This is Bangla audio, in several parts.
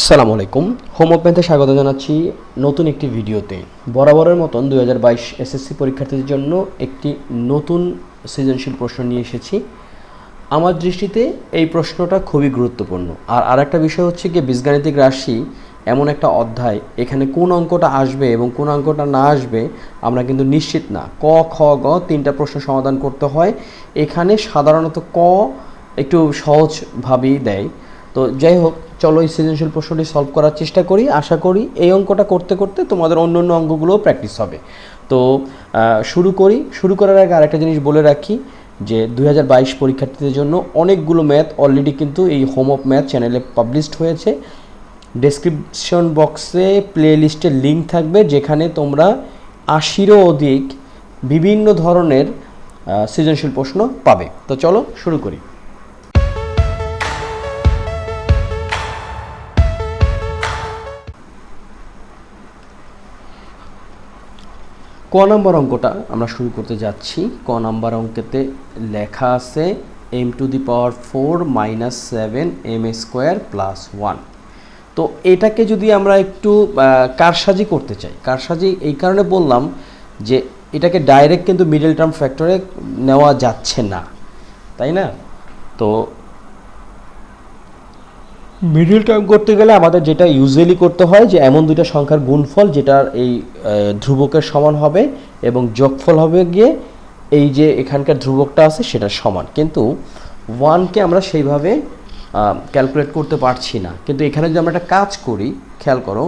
আসসালামু আলাইকুম। হোম ওপেনতে স্বাগত জানাচ্ছি নতুন একটি ভিডিওতে। বরাবরের মতন 2022 এসএসসি পরীক্ষার্থীদের জন্য একটি নতুন সৃজনশীল প্রশ্ন নিয়ে এসেছি। আমার দৃষ্টিতে এই প্রশ্নটা খুবই গুরুত্বপূর্ণ। আর আরেকটা বিষয় হচ্ছে কি, বীজগাণিতিক রাশি এমন একটা অধ্যায়, এখানে কোন অঙ্কটা আসবে এবং কোন অঙ্কটা না আসবে আমরা কিন্তু নিশ্চিত না। ক, খ, গ তিনটা প্রশ্ন সমাধান করতে হয়। এখানে সাধারণত ক একটু সহজভাবেই দেয়। তো যাই হোক, চলো এই সৃজনশীল প্রশ্নটি সলভ করার চেষ্টা করি। আশা করি এই অঙ্কটা করতে করতে তোমাদের অন্য অন্য অঙ্কগুলোও প্র্যাকটিস হবে। তো শুরু করার আগে আরেকটা জিনিস বলে রাখি যে 2022 পরীক্ষার্থীদের জন্য অনেকগুলো ম্যাথ অলরেডি কিন্তু এই হোম অফ ম্যাথ চ্যানেলে পাবলিশড হয়েছে। ডেসক্রিপশন বক্সে প্লে লিস্টের লিঙ্ক থাকবে, যেখানে তোমরা 80-এরও অধিক বিভিন্ন ধরনের সৃজনশীল প্রশ্ন পাবে। তো চলো শুরু করি। ক নম্বর অঙ্কটা আমরা শুরু করতে যাচ্ছি। ক নম্বর অঙ্কেতে লেখা আছে m⁴ - 7 m² + 1। তো এটাকে যদি আমরা একটু কারসাজি করতে চাই, কারসাজি এই কারণে বললাম যে এটাকে ডাইরেক্ট কিন্তু মিডল টার্ম ফ্যাক্টরে নেওয়া যাচ্ছে না, তাই না? তো মিডল টার্ম করতে গেলে আমাদের যেটা ইউজুয়ালি করতে হয় যে এমন দুইটা সংখ্যার গুণফল যেটার এই ধ্রুবকের সমান হবে এবং যোগফল হবে গিয়ে এই যে এখানকার ধ্রুবকটা আছে সেটার সমান। কিন্তু 1কে আমরা সেইভাবে ক্যালকুলেট করতে পারছি না। কিন্তু এখানে যদি আমরা একটা কাজ করি, খেয়াল করো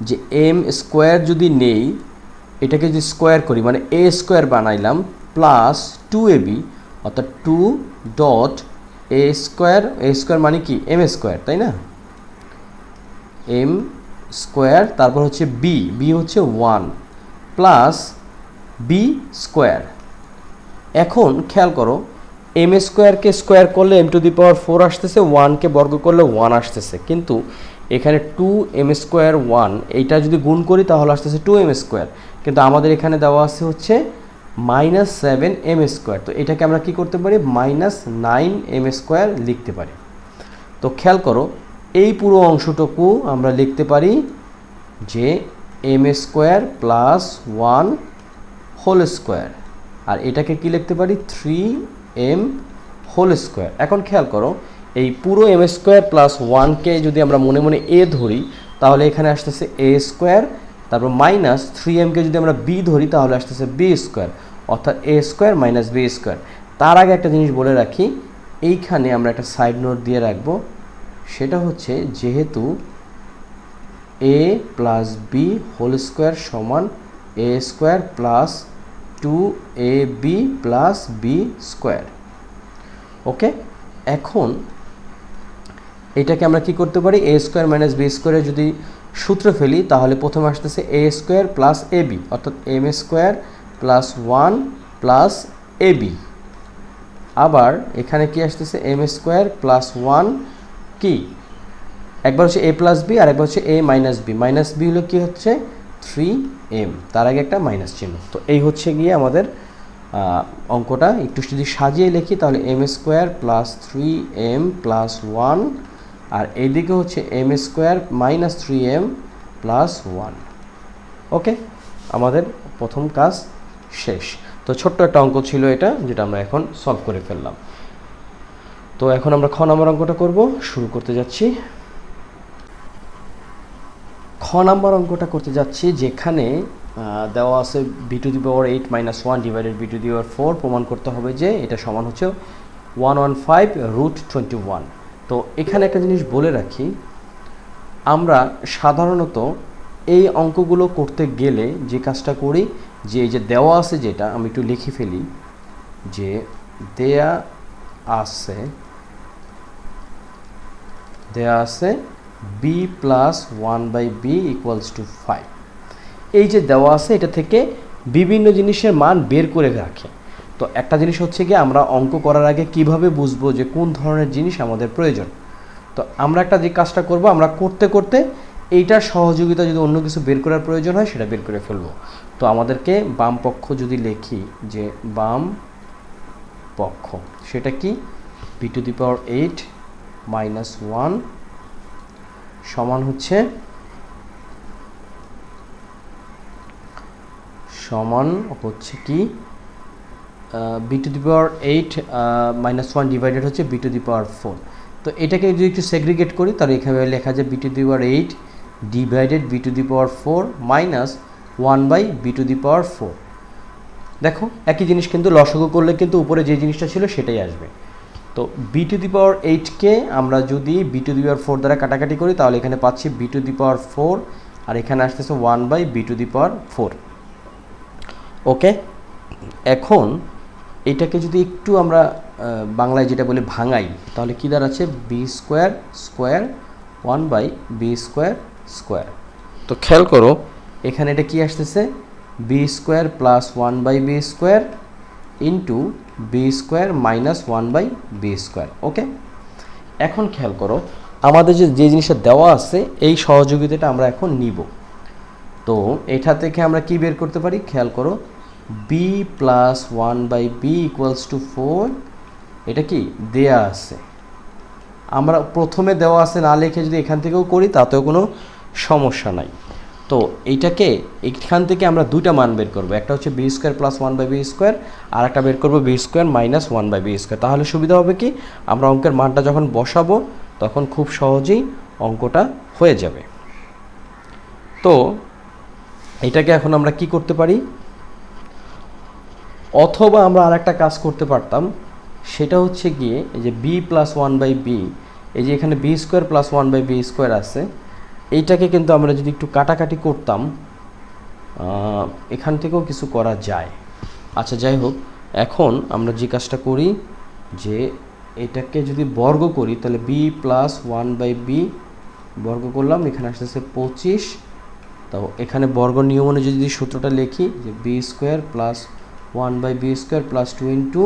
যে m² যদি নেই, এটাকে যদি স্কোয়ার করি মানে a² বানাইলাম +2ab, অর্থাৎ 2.a² মানে কি m², তাই না? m², তারপর হচ্ছে b হচ্ছে 1 প্লাস b²। এখন খেয়াল করো, m²কে স্কোয়ার করলে m⁴ আসতেছে, 1কে বর্গ করলে 1 আসতেছে। কিন্তু এখানে 2m² 1, এইটা যদি গুণ করি তাহলে আসতেছে 2m²। কিন্তু আমাদের এখানে দেওয়া আছে হচ্ছে -7m²। তো এটাকে আমরা কি করতে পারি, -9m² লিখতে পারি। তো খেয়াল করো, এই পুরো অংশটুকু আমরা লিখতে পারি যে m² + 1 হোল স্কোয়ার, আর এটাকে কি লিখতে পারি 3m হোল স্কোয়ার। এখন খেয়াল করো, এই পুরো m² + 1কে যদি আমরা মনে মনে a ধরি তাহলে এখানে আসতেছে a², তারপর -3mকে যদি আমরা b ধরি তাহলে আসতেছে b², অর্থাৎ a² - b²। তার আগে একটা জিনিস বলে রাখি, এইখানে আমরা একটা সাইড নোট দিয়ে রাখবো, সেটা হচ্ছে যেহেতু a + b হোল স্কোয়ার সমান a² + 2ab + b²। ওকে, এখন এটাকে আমরা কি করতে পারি, a² - b² যদি সূত্র ফেলি তাহলে প্রথমে আসতেছে a² + ab, অর্থাৎ m² + 1 + ab। আবার এখানে কি আসতেছে m² + 1 কি, একবার হচ্ছে a + b আর একবার হচ্ছে a - b। -b হলো কি হচ্ছে 3m, তার আগে একটা মাইনাস চিহ্ন। তো এই হচ্ছে গিয়ে আমাদের অঙ্কটা। একটু যদি সাজিয়ে লিখি তাহলে m² + 3m + 1, আর এইদিকে হচ্ছে m² - 3m + 1। ওকে, আমাদের প্রথম কাজ শেষ। তো ছোট্ট একটা অঙ্ক ছিল এটা, যেটা আমরা এখন সলভ করে ফেললাম। তো এখন আমরা খ নম্বর অঙ্কটা করব, শুরু করতে যাচ্ছি। খ নম্বর অঙ্কটা করতে যাচ্ছি, যেখানে দেওয়া আছে b⁸ 8 - 1 / b⁴ প্রমাণ করতে হবে যে এটা সমান হচ্ছে 115√21। তো এখানে একটা জিনিস বলে রাখি, আমরা সাধারণত এই অঙ্কগুলো করতে গেলে যে কাজটা করি, যে এই যে দেওয়া আছে, যেটা আমি একটু লিখে ফেলি, যে দেয়া আছে b + 1/b = 5। এই যে দেওয়া আছে, এটা থেকে বিভিন্ন জিনিসের মান বের করে রাখে। তো একটা জিনিস হচ্ছে কি, আমরা অঙ্ক করার আগে কিভাবে বুঝবো যে কোন ধরনের জিনিস আমাদের প্রয়োজন। তো আমরা একটা যে কাজটা করব, আমরা করতে করতে এইটার সহযোগিতা যদি অন্য কিছু বের করার প্রয়োজন হয় সেটা বের করে ফেলবো। তো আমাদেরকে বাম পক্ষ যদি লিখি, যে বাম পক্ষ সেটা কি b⁸ 8 - 1 সমান হচ্ছে কি b to the power 8 minus 1 divided হচ্ছে b টু দি পাওয়ার 4। তো এটাকে যদি একটু সেগ্রিগেট করি তাহলে এখানে লেখা যায় b to the power 8 divided b to the power 4 minus 1 by b to the power 4। দেখো একই জিনিস কিন্তু লসাগু করলে কিন্তু উপরে যে জিনিসটা ছিল সেটাই আসবে। তো b টু দি পাওয়ার 8কে আমরা যদি b টু দি পাওয়ার 4 দ্বারা কাটাকাটি করি তাহলে এখানে পাচ্ছি b টু দি পাওয়ার 4 আর এখানে আসতেছে 1 by b to the power 4। ওকে, এখন এটাকে যদি একটু আমরা বাংলায় যেটা বলে ভাঙাই তাহলে কী দাঁড়াচ্ছে b square square 1 by b square square. তো খেয়াল করো এখানে এটা কি আসতেছে b square plus 1 by b square into b square minus 1 by b square. Okay, এখন খেয়াল করো আমাদের যে জিনিসটা দেওয়া আছে এই সহযোগিতাটা আমরা এখন নিব। তো এটা থেকে আমরা কি বের করতে পারি, খেয়াল করো b plus 1 by b equals to 4। এটা কি দেয়া আছে, আমরা প্রথমে দেওয়া আছে না লিখে যদি এখান থেকেও করি তাতেও কোনো সমস্যা নাই। তো এইটাকে এখান থেকে আমরা দুইটা মান বের করব, একটা হচ্ছে B square plus 1 by B square আর একটা বের করবো B square minus 1 by B square. তাহলে সুবিধা হবে কি, আমরা অঙ্কের মানটা যখন বসাবো তখন খুব সহজেই অঙ্কটা হয়ে যাবে। তো এটাকে এখন আমরা কি করতে পারি, অথবা আমরা আরেকটা কাজ করতে পারতাম, সেটা হচ্ছে গিয়ে এই যে বি প্লাস 1 বাই বি, এই যে এখানে b square plus 1 by B square আছে, এইটাকে কিন্তু আমরা যদি একটু কাটাকাটি করতাম এখান থেকেও কিছু করা যায়। আচ্ছা যাই হোক, এখন আমরা যে কাজটা করি যে এটাকে যদি বর্গ করি তাহলে বি প্লাস 1 বাই বি বর্গ করলাম, এখানে আসতেছে 25। তো এখানে বর্গ নিয়ম অনুযায়ী যদি সূত্রটা লিখি যে b square plus 1 by B square plus 2 into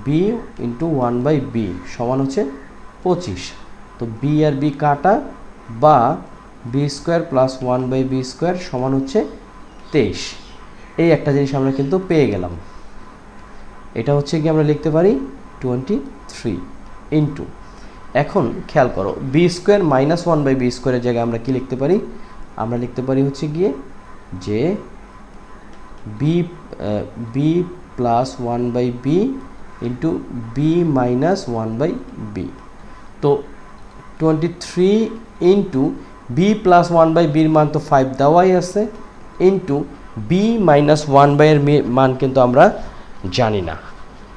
b into 1 by b সমান হচ্ছে 25। তো বি আর বি কাটা বা b square plus 1 by B square সমান হচ্ছে 23। এই একটা জিনিস আমরা কিন্তু পেয়ে গেলাম। এটা হচ্ছে কি আমরা লিখতে পারি 23 ইন্টু, এখন খেয়াল করো b square minus 1 by b স্কোয়ারের জায়গায় আমরা কি লিখতে পারি, আমরা লিখতে পারি হচ্ছে গিয়ে যে b plus 1 by b into b minus 1 by b. তো 23 ইন্টু বি প্লাস 1 বাই বির মান তো 5 দেওয়াই আছে, ইন্টু বি মাইনাস 1 বাই এর মান কিন্তু আমরা জানি না।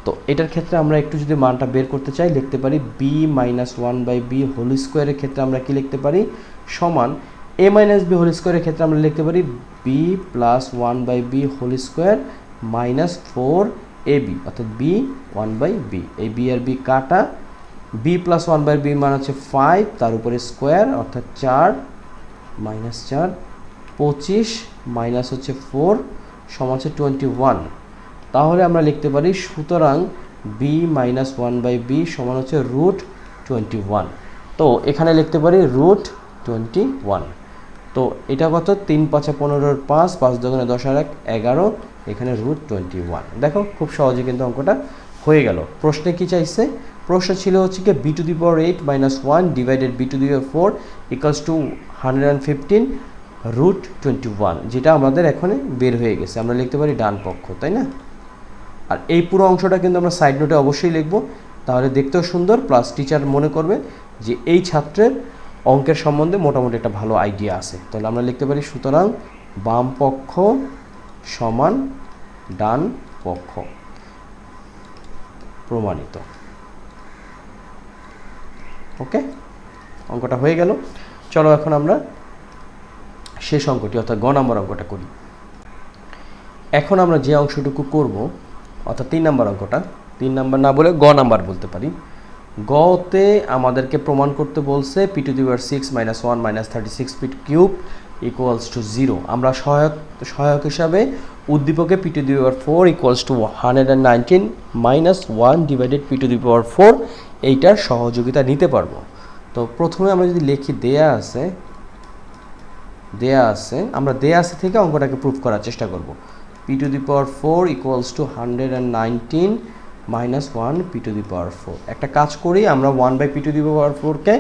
তো এটার ক্ষেত্রে আমরা একটু যদি মানটা বের করতে চাই লিখতে পারি b minus 1 by b whole স্কোয়ারের ক্ষেত্রে আমরা কি লিখতে পারি সমান এ মাইনাস বি হোল স্কোয়ারের ক্ষেত্রে আমরা লিখতে পারি b plus 1 by b whole square minus 4 a b, অর্থাৎ বি 1 বাই বি। এই বি আর বি কাটা, বি প্লাস 1 বাই বি মান হচ্ছে 5, তার উপরে স্কোয়ার অর্থাৎ 4 মাইনাস 4 25 মাইনাস হচ্ছে 4 সমান হচ্ছে 21। তাহলে আমরা লিখতে পারি সুতরাং বি মাইনাস 1 বাই বি সমান হচ্ছে রুট 21। তো এখানে লিখতে পারি রুট 21। তো এটা কত 3 5 15 5 5 2 10 আর 1 11, এখানে রুট 21। দেখো খুব সহজে কিন্তু অঙ্কটা হয়ে গেল। প্রশ্নে কি চাইছে, প্রশ্ন ছিল হচ্ছে কি b to the power 8 minus 1 divided b to the power 4 equals to 115 root 21, যেটা আমাদের এখানে বের হয়ে গেছে। আমরা লিখতে পারি ডান পক্ষ, তাই না? আর এই পুরো অংশটা কিন্তু আমরা সাইড নোটে অবশ্যই লিখব, তাহলে দেখতেও সুন্দর, প্লাস টিচার মনে করবে যে এই ছাত্রের অঙ্কের সম্বন্ধে মোটামুটি একটা ভালো আইডিয়া আছে। তাহলে আমরা লিখতে পারি সুতরাং বাম পক্ষ সমান ডান পক্ষ, প্রমাণিত। ওকে, অঙ্কটা হয়ে গেল। চলো এখন আমরা শেষ অঙ্কটি অর্থাৎ গ নম্বর অঙ্কটা করি। এখন আমরা যে অংশটুকু করব অর্থাৎ 3 নম্বর অঙ্কটা, 3 নম্বর না বলে গ নাম্বার বলতে পারি। গতে আমাদেরকে প্রমাণ করতে বলছে P to the power 6 minus 1 minus 36 feet cube equals to 0। আমরা সহায়ক হিসাবে উদ্দীপকে P to the power 4 equals to 119 minus 1 divided P to the power 4 এইটার সহযোগিতা নিতে পারবো। তো প্রথমে আমরা যদি লিখি দেয়া আছে, আমরা দেয়া আছে থেকে অঙ্কটাকে প্রুফ করার চেষ্টা করব। P to the power 4 equals to 119 minus 1 P to the power 4। একটা কাজ করি, আমরা 1 by P to the power 4কে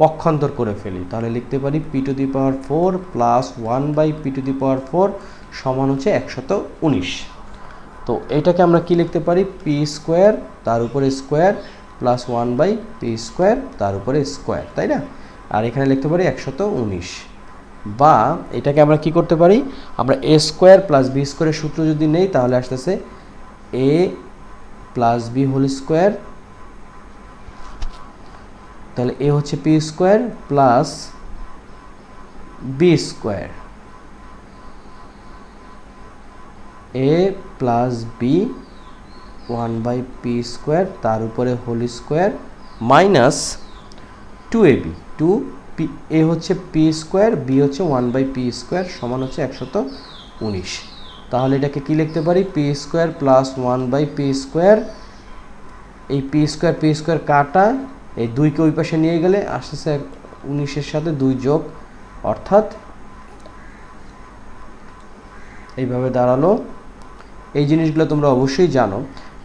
পক্ষান্তর করে ফেলি, তাহলে লিখতে পারি p⁴ প্লাস 1/p⁴ সমান হচ্ছে 119। তো এটাকে আমরা কি লিখতে পারি, p² তার উপরে স্কোয়ার প্লাস 1/p² তার উপরে স্কোয়ার, তাই না? আর এখানে লিখতে পারি 119। বা এটাকে আমরা কি করতে পারি, আমরা a² প্লাস b² সূত্র যদি নেই তাহলে আসতেছে a plus b whole square, তাহলে a হচ্ছে p² plus b², a plus b 1/p² তার উপরে whole square minus 2ab, a হচ্ছে p², b হচ্ছে 1/p² সমান হচ্ছে 119। তাহলে এটাকে কি লিখতে পারি, p² প্লাস 1/p², এই p² কাটা, এই 2কে ওই পাশে নিয়ে গেলে আসতেছে 19-এর সাথে 2 যোগ, অর্থাৎ এইভাবে দাঁড়ালো। এই জিনিসগুলো তোমরা অবশ্যই জানো।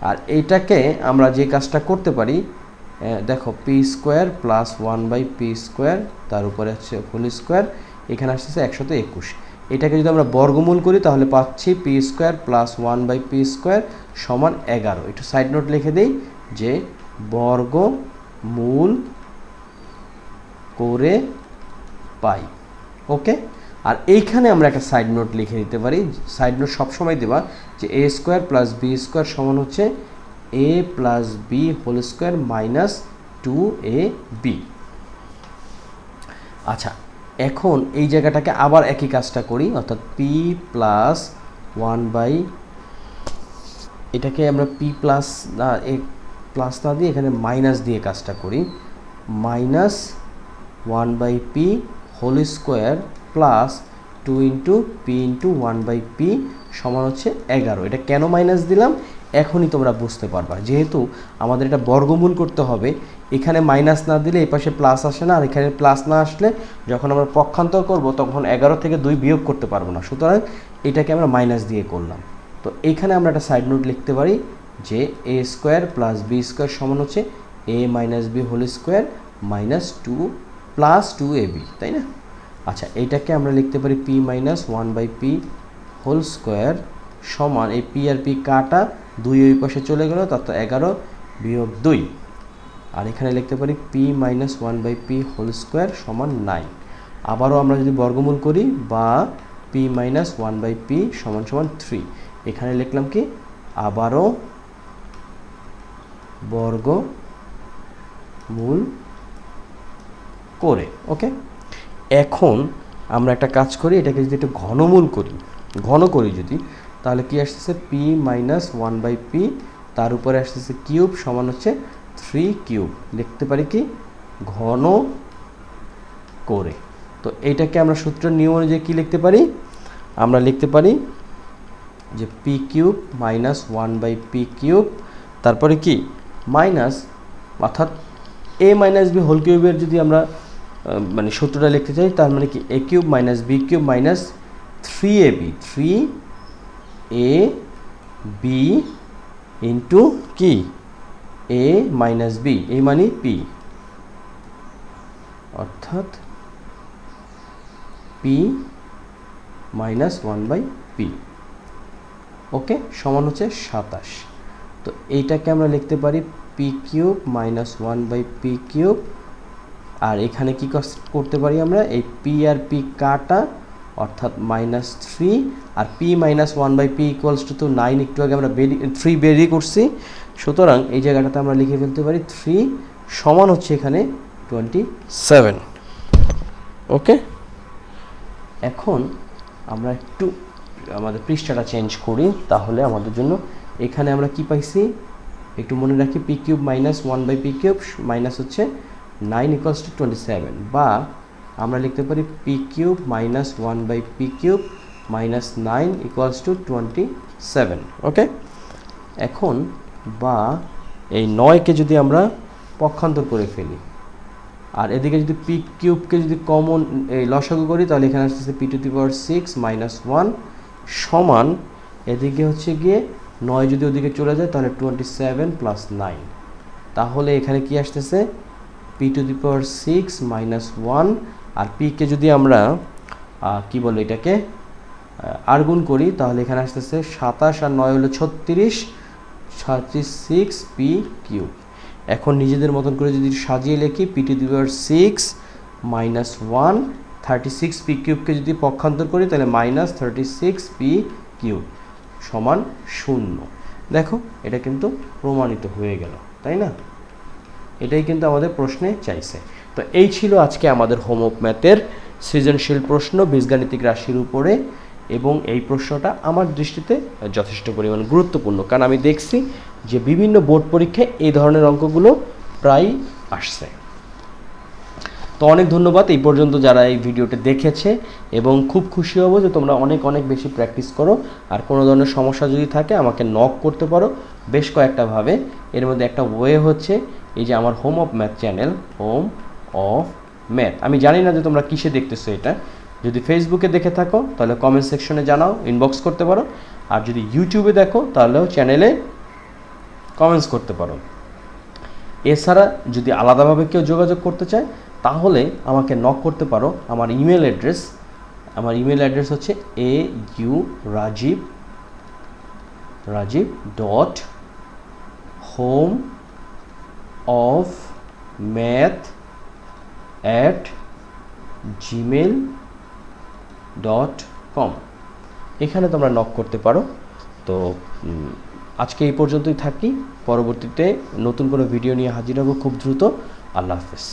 আর এইটাকে আমরা যে কাজটা করতে পারি, দেখো p² প্লাস 1/p² তার উপরে হচ্ছে হোল স্কোয়ার, এখানে আসতেছে 121। এটাকে যদি আমরা বর্গমূল করি তাহলে পাচ্ছি p² প্লাস 1/p² সমান 11। একটু সাইড নোট লিখে দেই যে বর্গমূল করে পাই, ওকে। আর এইখানে আমরা একটা সাইড নোট লিখে দিতে পারি, সাইড নোট সবসময় দেবা যে a² প্লাস b² সমান হচ্ছে a plus b whole square minus 2ab। আচ্ছা, এখন এই জায়গাটাকে আবার একই কাজটা করি, অর্থাৎ p প্লাস 1/, এটাকে আমরা p প্লাস না প্লাস না দিয়ে এখানে মাইনাস দিয়ে কাজটা করি, minus 1/p whole square plus 2 into p into 1/p সমান হচ্ছে 11। এটা কেন মাইনাস দিলাম এখনই তোমরা বুঝতে পারবা, যেহেতু আমাদের এটা বর্গমূল করতে হবে। এখানে মাইনাস না দিলে এই পাশে প্লাস আসে না, আর এখানে প্লাস না আসলে যখন আমরা পক্ষান্তর করব তখন 11 থেকে 2 বিয়োগ করতে পারবো না, সুতরাং এটাকে আমরা মাইনাস দিয়ে করলাম। তো এইখানে আমরা একটা সাইড নোট লিখতে পারি যে a² প্লাস b² সমান হচ্ছে a minus b whole square minus 2 plus 2ab, তাই না? আচ্ছা, এইটাকে আমরা লিখতে পারি p minus 1/p whole square সমান, এই p আর p কাটা, 2 ওই পাশে চলে গেল, তত 11 বিয়োগ 2। আর এখানে লিখতে পারি p minus 1/p whole square সমান 9। আবারও আমরা যদি বর্গমূল করি বা p মাইনাস 1/p সমান সমান 3, এখানে লিখলাম কি আবারও বর্গমূল করে, ওকে। এখন আমরা একটা কাজ করি, এটাকে যদি একটু ঘন করি যদি, তাহলে কি আসতেছে p মাইনাস 1/p তার উপরে আসতেছে কিউব সমান হচ্ছে 3³ লিখতে পারি কি ঘন করে। তো এইটাকে আমরা সূত্রের নিয়ম অনুযায়ী কি লিখতে পারি, আমরা লিখতে পারি যে p³ মাইনাস 1/p³ তারপরে কি মাইনাস, অর্থাৎ a মাইনাস b হোল কিউবের যদি আমরা মানে সূত্রটা লিখতে চাই, তার মানে কি a³ minus b³ minus 3ab, 3ab into কি a মাইনাস b, এই মানে p, অর্থাৎ p মাইনাস 1/p, ওকে, সমান হচ্ছে 27। তো এইটাকে আমরা লিখতে পারি p³ মাইনাস 1/p³, আর এখানে কি করতে পারি আমরা, এই p আর p কাটা, অর্থাৎ মাইনাস 3, আর p minus 1/p equals to 9, একটু আগে আমরা 3 বেরিয়ে করছি, সুতরাং এই জায়গাটাতে আমরা লিখে ফেলতে পারি 3 সমান হচ্ছে এখানে 27, ওকে। এখন আমরা একটু আমাদের পৃষ্ঠাটা চেঞ্জ করি, তাহলে আমাদের জন্য এখানে আমরা কি পাইছি একটু মনে রাখি, p³ মাইনাস 1/p³ মাইনাস হচ্ছে 9 ইকুয়ালস টু 27, বা আমরা লিখতে পারি p³ minus 1/p³ minus 9 equals to 27, ওকে। এখন বা এই 9কে যদি আমরা পক্ষান্তর করে ফেলি, আর এদিকে যদি p³ যদি কমন এই লসাগু করি, তাহলে এখানে আসছে p⁶ মাইনাস 1 সমান, এদিকে হচ্ছে গিয়ে 9 যদি ওদিকে চলে যায় তাহলে 27 প্লাস 9, তাহলে এখানে কি আসতেছে p⁻6 - 1 আর p-কে যদি আমরা কি বলে এটাকে আর গুণ করি তাহলে এখানে আসতেছে 27 আর 9 হলো 36 36p³ এখন নিজেদের মতন করে যদি সাজিয়ে লিখি p⁻6 - 1 36p³ কে যদি পক্ষান্তর করি তাহলে -36p³ সমান 0। দেখো এটা কিন্তু প্রমাণিত হয়ে গেল, তাই না? এটাই কিন্তু আমাদের প্রশ্নে চাইছে। তো এই ছিল আজকে আমাদের হোমওয়ার্ক ম্যাথের সৃজনশীল প্রশ্ন বীজগাণিতিক রাশির উপরে, এবং এই প্রশ্নটা আমার দৃষ্টিতে যথেষ্ট পরিমাণ গুরুত্বপূর্ণ, কারণ আমি দেখছি যে বিভিন্ন বোর্ড পরীক্ষায় এই ধরনের অঙ্কগুলো প্রায় আসছে। তো অনেক ধন্যবাদ এই পর্যন্ত যারা এই ভিডিওটি দেখেছে, এবং খুব খুশি হব যে তোমরা অনেক অনেক বেশি প্র্যাকটিস করো। আর কোনো ধরনের সমস্যা যদি থাকে আমাকে নক করতে পারো বেশ কয়েকটা ভাবে। এর মধ্যে একটা ওয়ে হচ্ছে এই যে আমার home of math channel, home of math. আমি জানি না যে তোমরা কিসে দেখতেছো এটা, যদি ফেসবুকে দেখে থাকো তাহলে কমেন্ট সেকশনে জানাও, ইনবক্স করতে পারো। আর যদি ইউটিউবে দেখো তাহলেও চ্যানেলে কমেন্টস করতে পারো। এছাড়া যদি আলাদাভাবে কেউ যোগাযোগ করতে চায় তাহলে আমাকে নক করতে পারো। আমার ইমেল অ্যাড্রেস হচ্ছে aujrajiv.home@gmail.com। এখানে তোমরা নক করতে পারো। তো আজকে এই পর্যন্তই থাকি, পরবর্তীতে নতুন কোনো ভিডিও নিয়ে হাজির হব খুব দ্রুত। আল্লাহ হাফেজ।